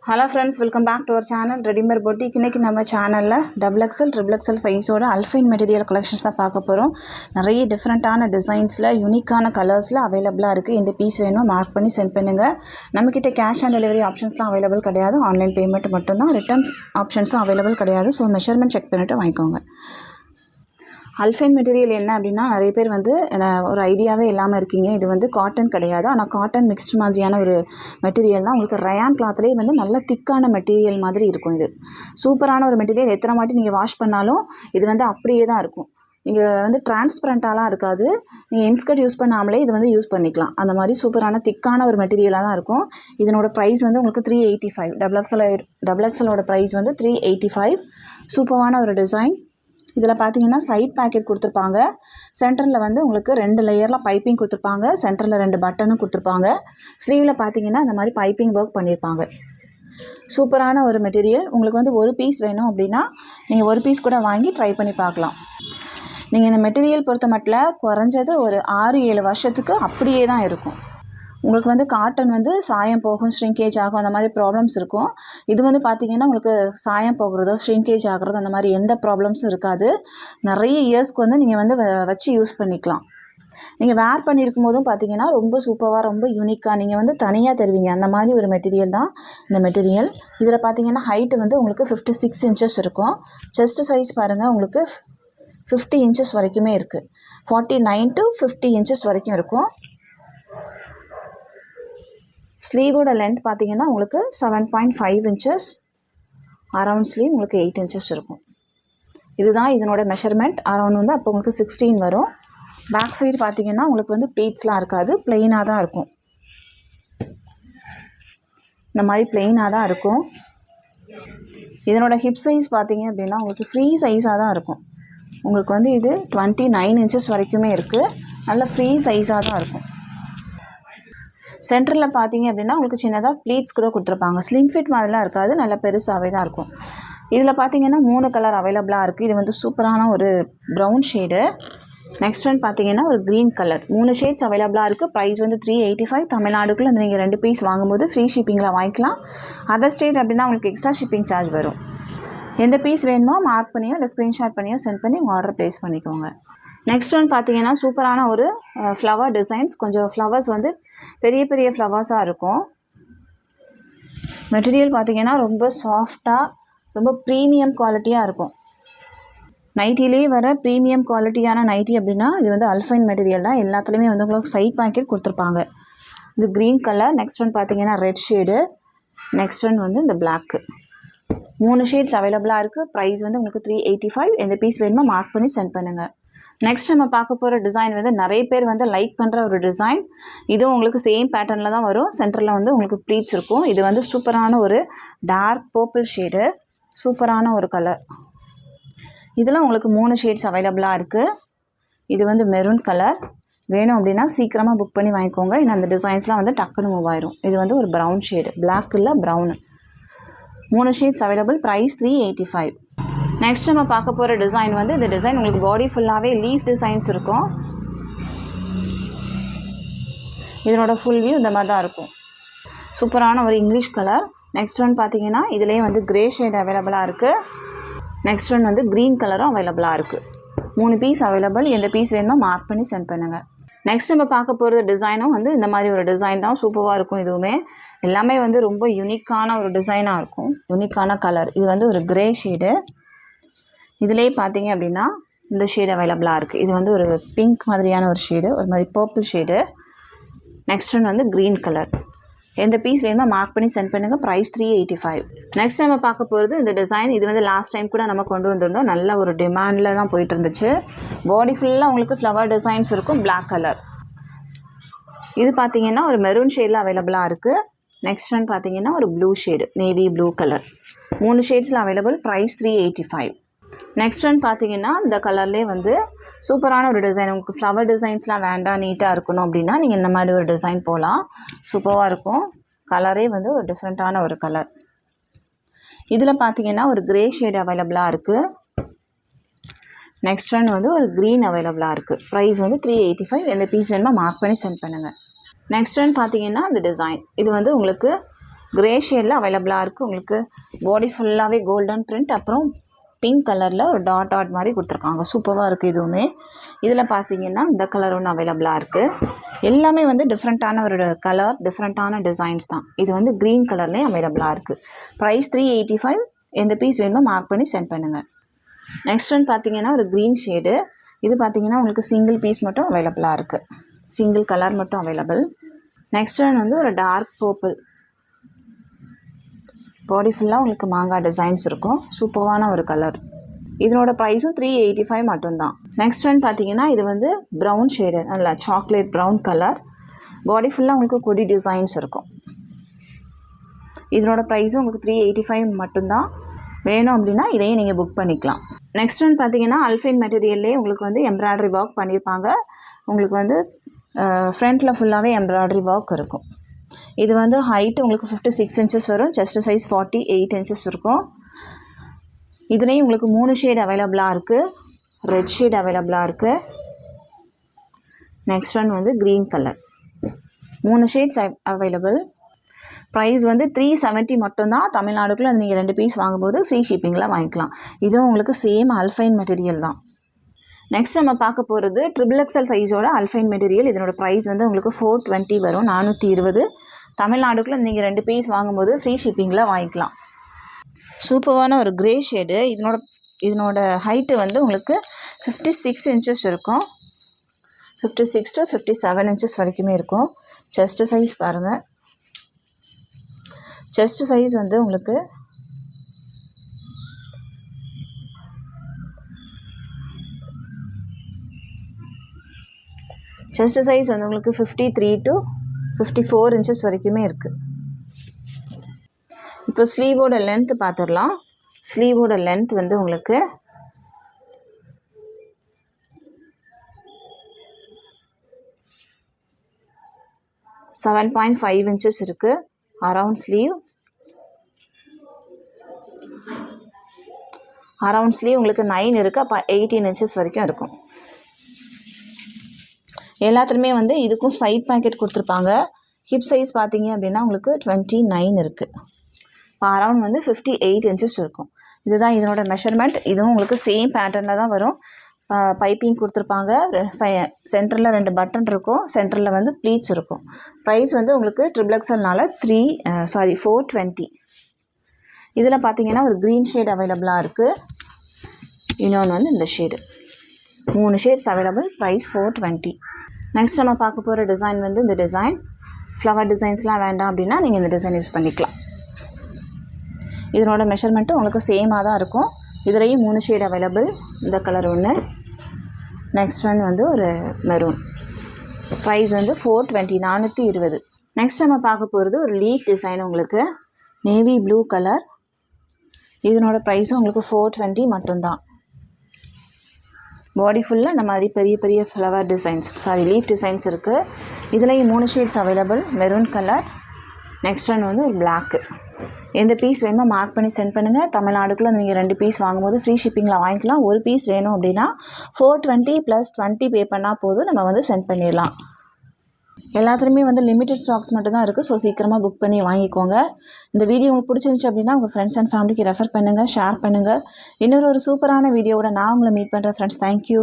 Hello friends, welcome back to our channel Readymade Boutique. இன்னைக்கு நம்ம சேனல்ல XXL, XXL சைஸோட அல்ஃபைன் மெட்டீரியல் கலெக்ஷன்ஸ் தான் பார்க்க போறோம். நிறைய டிஃபரண்டான டிசைன்ஸ்ல யூனிக்கான கலர்ஸ்ல அவேலபிளா இருக்கு. இந்த பீஸ் வேணும் மார்க் பண்ணி சென்ட் பண்ணுங்க. நம்ம கிட்ட கேஷ் ஆன் டெலிவரி ஆப்ஷன்ஸ்லாம் அவேலபிள் கிடையாது. ஆன்லைன் பேமெண்ட் மட்டும் தான். ரிட்டர்ன் ஆப்ஷன்ஸும் அவேலபிள் கிடையாது. ஸோ மெஷர்மெண்ட் செக் பண்ணிட்டு வாங்கிக்கோங்க. அல்ஃபைன் மெட்டீரியல் என்ன அப்படின்னா நிறைய பேர் ஒரு ஐடியாவே இல்லாமல் இருக்கீங்க. இது காட்டன் கிடையாது, ஆனால் காட்டன் மிக்ஸ்டு மாதிரியான ஒரு மெட்டீரியல் தான். உங்களுக்கு ரயான் கிளாத்லேயே நல்ல திக்கான மெட்டீரியல் மாதிரி இருக்கும். இது சூப்பரான ஒரு மெட்டீரியல். எத்தனை வாட்டி நீங்கள் வாஷ் பண்ணாலும் இது அப்படியே தான் இருக்கும். நீங்கள் டிரான்ஸ்பரண்ட்டாலாம் இருக்காது. நீங்கள் இன்ஸ்கர்ட் யூஸ் பண்ணாமலே இது யூஸ் பண்ணிக்கலாம். அந்த மாதிரி சூப்பரான திக்கான ஒரு மெட்டீரியலாக தான் இருக்கும். இதனோட ப்ரைஸ் உங்களுக்கு 385. XXLோட ப்ரைஸ் 385. சூப்பரான ஒரு டிசைன். இதில் பார்த்தீங்கன்னா சைட் பேக்கெட் கொடுத்துருப்பாங்க. சென்டரில் உங்களுக்கு 2 லேயரில் பைப்பிங் கொடுத்துருப்பாங்க. சென்டரில் 2 பட்டனும் கொடுத்துருப்பாங்க. ஸ்லீவில் பார்த்தீங்கன்னா இந்த மாதிரி பைப்பிங் ஒர்க் பண்ணியிருப்பாங்க. சூப்பரான ஒரு மெட்டீரியல். உங்களுக்கு ஒரு பீஸ் வேணும் அப்படின்னா நீங்கள் ஒரு பீஸ் கூட வாங்கி ட்ரை பண்ணி பார்க்கலாம். நீங்கள் இந்த மெட்டீரியல் பொறுத்த மட்டும் குறைஞ்சது ஒரு 6-7 வருஷத்துக்கு அப்படியே தான் இருக்கும். உங்களுக்கு காட்டன் சாயம் போகும், ஷ்ரிங்கேஜ் ஆகும், அந்த மாதிரி ப்ராப்ளம்ஸ் இருக்கும். இது பார்த்தீங்கன்னா உங்களுக்கு சாயம் போகிறதோ ஷ்ரிங்கேஜ் ஆகிறதோ அந்த மாதிரி எந்த ப்ராப்ளம்ஸும் இருக்காது. நிறைய இயர்ஸ்க்கு நீங்கள் வச்சு யூஸ் பண்ணிக்கலாம். நீங்கள் வேர் பண்ணியிருக்கும் போதும் பார்த்தீங்கன்னா ரொம்ப சூப்பராக, ரொம்ப யூனிக்காக நீங்கள் தனியாக தருவீங்க. அந்த மாதிரி ஒரு மெட்டீரியல் தான் இந்த மெட்டீரியல். இதில் பார்த்தீங்கன்னா ஹைட்டு உங்களுக்கு 56 இன்ச்சஸ் இருக்கும். செஸ்ட் சைஸ் பாருங்கள், உங்களுக்கு 50 இன்ச்சஸ் வரைக்குமே இருக்குது. 49 to 50 இன்ச்சஸ் வரைக்கும் இருக்கும். ஸ்லீவோட லென்த் பார்த்தீங்கன்னா உங்களுக்கு 7.5 இன்ச்சஸ். அரவுண்ட் ஸ்லீவ் உங்களுக்கு 8 இன்ச்சஸ் இருக்கும். இதுதான் இதனோட மெஷர்மெண்ட். அரவுண்ட் அப்போ உங்களுக்கு 16 வரும். பேக் சைடு பார்த்தீங்கன்னா உங்களுக்கு ப்ளீட்ஸ்லாம் இருக்காது, ப்ளெயினாக தான் இருக்கும். இந்த மாதிரி ப்ளெயினாக தான் இருக்கும். இதனோட ஹிப் சைஸ் பார்த்தீங்க அப்படின்னா உங்களுக்கு ஃப்ரீ சைஸாக தான் இருக்கும். உங்களுக்கு இது 29 இன்ச்சஸ் வரைக்குமே இருக்குது. நல்ல ஃப்ரீ சைஸாக தான் இருக்கும். சென்டரில் பார்த்தீங்க அப்படின்னா உங்களுக்கு சின்னதாக ப்ளீட்ஸ் கூட கொடுத்துருப்பாங்க. ஸ்லிம் ஃபிட் மாதிரிலாம் இருக்காது, நல்ல பெருசாகவே தான் இருக்கும். இதில் பார்த்தீங்கன்னா 3 கலர் அவைலபிளாக இருக்குது. இது சூப்பரான ஒரு ப்ரௌன் ஷேடு. நெக்ஸ்ட் பார்த்தீங்கன்னா ஒரு க்ரீன் கலர். 3 ஷேட்ஸ் அவைலபிளாக இருக்குது. ப்ரைஸ் 385. தமிழ்நாடுக்குள்ளே நீங்கள் 2 பீஸ் வாங்கும்போது ஃப்ரீ ஷிப்பிங்கில் வாங்கிக்கலாம். அதர் ஸ்டேட் அப்படின்னா உங்களுக்கு எக்ஸ்ட்ரா ஷிப்பிங் சார்ஜ் வரும். எந்த பீஸ் வேணுமோ மார்க் பண்ணியோ இல்லை ஸ்க்ரீன்ஷாட் பண்ணியோ சென்ட் பண்ணி உங்கள் ஆர்டர் ப்ளேஸ் பண்ணிக்கோங்க. நெக்ஸ்ட் பார்த்தீங்கன்னா சூப்பரான ஒரு ஃப்ளவர் டிசைன்ஸ். கொஞ்சம் ஃப்ளவர்ஸ் பெரிய பெரிய ஃப்ளவர்ஸாக இருக்கும். மெட்டீரியல் பார்த்தீங்கன்னா ரொம்ப சாஃப்டாக, ரொம்ப ப்ரீமியம் குவாலிட்டியாக இருக்கும். நைட்டிலே வர ப்ரீமியம் குவாலிட்டியான நைட்டி அப்படின்னா இது அல்ஃபைன் மெட்டீரியல் தான். எல்லாத்துலேயுமே உங்களுக்கு சைட் பேக்கெட் கொடுத்துருப்பாங்க. இது க்ரீன் கலர். நெக்ஸ்ட் பார்த்தீங்கன்னா ரெட் ஷேடு. நெக்ஸ்ட் இந்த பிளாக்கு. 3 ஷேட்ஸ் அவைலபிளாக இருக்குது. ப்ரைஸ் உங்களுக்கு 385. எந்த பீஸ் வேணுமோ மார்க் பண்ணி சென்ட் பண்ணுங்கள். நெக்ஸ்ட் நம்ம பார்க்க போகிற டிசைன் நிறைய பேர் லைக் பண்ணுற ஒரு டிசைன். இதுவும் உங்களுக்கு சேம் பேட்டர்னில் தான் வரும். சென்டரில் உங்களுக்கு ப்ளீட்ஸ் இருக்கும். இது சூப்பரான ஒரு டார்க் பர்பிள் ஷேடு. சூப்பரான ஒரு கலர். இதில் உங்களுக்கு 3 ஷேட்ஸ் அவைலபிளாக இருக்குது. இது மெரூன் கலர். வேணும் அப்படின்னா சீக்கிரமாக புக் பண்ணி வாங்கிக்கோங்க. இன்னும் அந்த டிசைன்ஸ்லாம் டக்குன்னு மூவ் ஆயிரும். இது ஒரு ப்ரௌன் ஷேடு. பிளாக் இல்லை, brown. 3 shades available. Price 385. Next நம்ம பார்க்க போகிற டிசைன் இந்த டிசைன் உங்களுக்கு பாடி ஃபுல்லாகவே லீஃப் டிசைன்ஸ் இருக்கும். இதனோட ஃபுல் வியூ இந்த மாதிரி தான் இருக்கும். சூப்பரான ஒரு இங்கிலீஷ் கலர். நெக்ஸ்ட் பார்த்தீங்கன்னா இதுலேயே க்ரே ஷேட் அவைலபிளாக இருக்குது. நெக்ஸ்ட் க்ரீன் கலரும் அவைலபிளாக இருக்குது. 3 பீஸ் அவைலபிள். எந்த பீஸ் வேணுமோ மார்க் பண்ணி சென்ட் பண்ணுங்கள். நெக்ஸ்ட் நம்ம பார்க்க போகிறது டிசைனும் இந்த மாதிரி ஒரு டிசைன் தான். சூப்பராக இருக்கும். இதுவுமே எல்லாமே ரொம்ப யூனிக்கான ஒரு டிசைனாக இருக்கும். யூனிக்கான கலர். இது ஒரு க்ரே ஷேடு. இதிலே பார்த்தீங்க அப்படின்னா இந்த ஷேடு அவைலபிளாக இருக்குது. இது ஒரு பிங்க் மாதிரியான ஒரு ஷேடு, ஒரு மாதிரி purple shade. Next green colour. எந்த பீஸ் வேணுமோ மார்க் பண்ணி சென்ட் பண்ணுங்கள். ப்ரைஸ் 385. நெக்ஸ்ட் நம்ம பார்க்க போகிறது இந்த டிசைன். இது லாஸ்ட் டைம் கூட நம்ம கொண்டு வந்திருந்தோம். நல்ல ஒரு டிமாண்டில் தான் போயிட்டு இருந்துச்சு. பாடி ஃபுல்லாக உங்களுக்கு ஃப்ளவர் டிசைன்ஸ் இருக்கும். Black colour. இது பார்த்தீங்கன்னா ஒரு மெரூன் ஷேடில் அவைலபிளாக இருக்குது. நெக்ஸ்ட் பார்த்தீங்கன்னா ஒரு blue shade, navy blue colour. 3 ஷேட்ஸில் அவைலபிள். ப்ரைஸ் 385. நெக்ஸ்ட் பார்த்தீங்கன்னா இந்த கலர்லேயே சூப்பரான ஒரு டிசைன். உங்களுக்கு ஃப்ளவர் டிசைன்ஸ்லாம் வேண்டாம், நீட்டாக இருக்கணும் அப்படின்னா நீங்கள் இந்த மாதிரி ஒரு டிசைன் போகலாம். சூப்பராக இருக்கும். கலரே ஒரு டிஃப்ரெண்ட்டான ஒரு கலர். இதில் பார்த்தீங்கன்னா ஒரு க்ரே ஷேடு அவைலபிளாக இருக்குது. நெக்ஸ்ட் ஒரு க்ரீன் அவைலபிளாக இருக்குது. ப்ரைஸ் 385. எந்த பீஸ் வேணுமோ மார்க் பண்ணி சென்ட் பண்ணுங்கள். நெக்ஸ்ட் பார்த்தீங்கன்னா இந்த டிசைன். இது உங்களுக்கு கிரே ஷேடில் அவைலபிளாக இருக்குது. உங்களுக்கு பாடி ஃபுல்லாகவே கோல்டன் பிரிண்ட், அப்புறம் பிங்க் கலரில் ஒரு டாட் டாட் மாதிரி கொடுத்துருக்காங்க. சூப்பராக இருக்குது இதுவுமே. இதில் பார்த்தீங்கன்னா இந்த கலர் ஒன்று அவைலபிளாக இருக்குது. எல்லாமே வந்து டிஃப்ரெண்ட்டான ஒரு கலர், டிஃப்ரெண்ட்டான டிசைன்ஸ் தான். இது வந்து க்ரீன் கலர்லேயும் அவைலபிளாக இருக்குது. ப்ரைஸ் 385. எந்த பீஸ் வேணுமோ மார்க் பண்ணி சென்ட் பண்ணுங்கள். நெக்ஸ்ட் ஒன் பார்த்தீங்கன்னா ஒரு க்ரீன் ஷேடு. இது பார்த்தீங்கன்னா உங்களுக்கு சிங்கிள் பீஸ் மட்டும் அவைலபிளாக இருக்குது. சிங்கிள் கலர் மட்டும் அவைலபிள். நெக்ஸ்ட் ஒன் வந்து ஒரு டார்க் பர்பிள். பாடி ஃபுல்லாக உங்களுக்கு மாங்காய் டிசைன்ஸ் இருக்கும். சூப்பரான ஒரு கலர். இதனோட ப்ரைஸும் 385 மட்டும்தான். நெக்ஸ்ட் ஒன் பார்த்தீங்கன்னா இது வந்து ப்ரௌன் ஷேடு, நல்லா சாக்லேட் ப்ரௌன் கலர். பாடி ஃபுல்லாக உங்களுக்கு கொடி டிசைன்ஸ் இருக்கும். இதனோட ப்ரைஸும் உங்களுக்கு 385 மட்டும்தான். வேணும் அப்படின்னா இதையும் நீங்கள் புக் பண்ணிக்கலாம். நெக்ஸ்ட் ஒன் பார்த்தீங்கன்னா அல்ஃபைன் மெட்டீரியல்லே உங்களுக்கு வந்து எம்ப்ராய்டரி ஒர்க் பண்ணியிருப்பாங்க. உங்களுக்கு வந்து ஃப்ரண்ட்டில் ஃபுல்லாகவே எம்ப்ராய்டரி ஒர்க் இருக்கும். இது வந்து ஹைட்டு உங்களுக்கு 56 இன்ச்சஸ் வரும். செஸ்ட் சைஸ் 48 இன்ச்சஸ் இருக்கும். இதுலேயும் உங்களுக்கு 3 ஷேட் அவைலபிளாக இருக்குது. ரெட் ஷேட் அவைலபிளாக இருக்குது. நெக்ஸ்ட் ஒன் வந்து green colour. 3 shades available. Price வந்து 370 மட்டும்தான். தமிழ்நாடுக்குள்ளே அது நீங்கள் 2 பீஸ் வாங்கும்போது ஃப்ரீ ஷிப்பிங்கில் வாங்கிக்கலாம். இதுவும் உங்களுக்கு சேம் அல்ஃபைன் மெட்டீரியல் தான். நெக்ஸ்ட் நம்ம பார்க்க போகிறது XXL சைஸோட அல்ஃபைன் மெட்டீரியல். இதனோட ப்ரைஸ் வந்து உங்களுக்கு 420 வரும், 420. தமிழ்நாடுக்குள்ளே நீங்கள் 2 பீஸ் வாங்கும்போது ஃப்ரீ ஷிப்பிங்கில் வாங்கிக்கலாம். சூப்பரான ஒரு க்ரே ஷேடு. இதனோட ஹைட்டு வந்து உங்களுக்கு 56 இன்ச்சஸ் இருக்கும். 56 to 57 இன்ச்சஸ் வரைக்குமே இருக்கும். செஸ்ட்டு சைஸ் பாருங்கள். செஸ்ட் சைஸ் வந்து உங்களுக்கு உங்களுக்கு 53 to 54 இன்ச்சஸ் வரைக்குமே இருக்குது. இப்போ ஸ்லீவோட லென்த் பார்த்துடலாம். ஸ்லீவோட லென்த் வந்து உங்களுக்கு 7.5 இன்ச்சஸ் இருக்குது. அரவுண்ட் ஸ்லீவ் உங்களுக்கு 9 இருக்குது. அப்போ 18 இன்ச்சஸ் வரைக்கும் இருக்கும். எல்லாத்துலேயுமே வந்து இதுக்கும் சைட் பேக்கெட் கொடுத்துருப்பாங்க. ஹிப் சைஸ் பார்த்தீங்க அப்படின்னா உங்களுக்கு 29 இருக்குது. இப்போ அரவுண்ட் வந்து 58 இன்ச்சஸ் இருக்கும். இதுதான் இதனோட மெஷர்மெண்ட். இதுவும் உங்களுக்கு சேம் பேட்டர்னில் தான் வரும். பைப்பிங் கொடுத்துருப்பாங்க. சென்டரில் 2 பட்டன் இருக்கும். சென்டரில் வந்து ப்ளீட்ஸ் இருக்கும். ப்ரைஸ் வந்து உங்களுக்கு XXLனால 420. இதில் பார்த்தீங்கன்னா ஒரு க்ரீன் ஷேட் அவைலபிளாக இருக்குது. இன்னொன்று வந்து இந்த shade. 3 shades available. Price 420. Next நம்ம பார்க்க போகிற டிசைன் வந்து இந்த டிசைன். ஃப்ளவர் டிசைன்ஸ்லாம் வேண்டாம் அப்படின்னா நீங்கள் இந்த டிசைன் யூஸ் பண்ணிக்கலாம். இதனோட மெஷர்மெண்ட்டும் உங்களுக்கு சேமாக தான் இருக்கும். இதுலேயும் 3 ஷேட் அவைலபிள். இந்த கலர் ஒன்று. நெக்ஸ்ட் ஒன் வந்து ஒரு மெரூன். ப்ரைஸ் வந்து 420, 420. நெக்ஸ்ட் நம்ம பார்க்க போகிறது ஒரு லீஃப் டிசைன். உங்களுக்கு நேவி ப்ளூ கலர். இதனோட ப்ரைஸும் உங்களுக்கு 420 மட்டும்தான். பாடி ஃபுல்லாக இந்த மாதிரி பெரிய பெரிய ஃப்ளவர் டிசைன்ஸ், லீஃப் டிசைன்ஸ் இருக்குது. இதுலேயும் 3 shades available. Maroon colour. Next one வந்து ஒரு பிளாக்கு. எந்த பீஸ் வேணுமோ மார்க் பண்ணி சென்ட் பண்ணுங்கள். தமிழ்நாடுக்குள்ளே நீங்கள் 2 பீஸ் வாங்கும்போது ஃப்ரீ ஷிப்பிங்கில் வாங்கிக்கலாம். ஒரு பீஸ் வேணும் அப்படின்னா 420 + 20 பே பண்ணால் போதும், நம்ம வந்து சென்ட் பண்ணிடலாம். எல்லாத்துலேயுமே வந்து லிமிட்டட் ஸ்டாக்ஸ் மட்டும் தான் இருக்குது. ஸோ சீக்கிரமாக புக் பண்ணி வாங்கிக்கோங்க. இந்த வீடியோ உங்களுக்கு பிடிச்சிருந்துச்சு அப்படின்னா உங்கள் ஃப்ரெண்ட்ஸ் அண்ட் ஃபேமிலிக்கு ரெஃபர் பண்ணுங்கள், ஷேர் பண்ணுங்கள். இன்னொரு சூப்பரான வீடியோவோட நான் உங்களை மீட் பண்ணுறேன் ஃப்ரெண்ட்ஸ். தேங்க்யூ.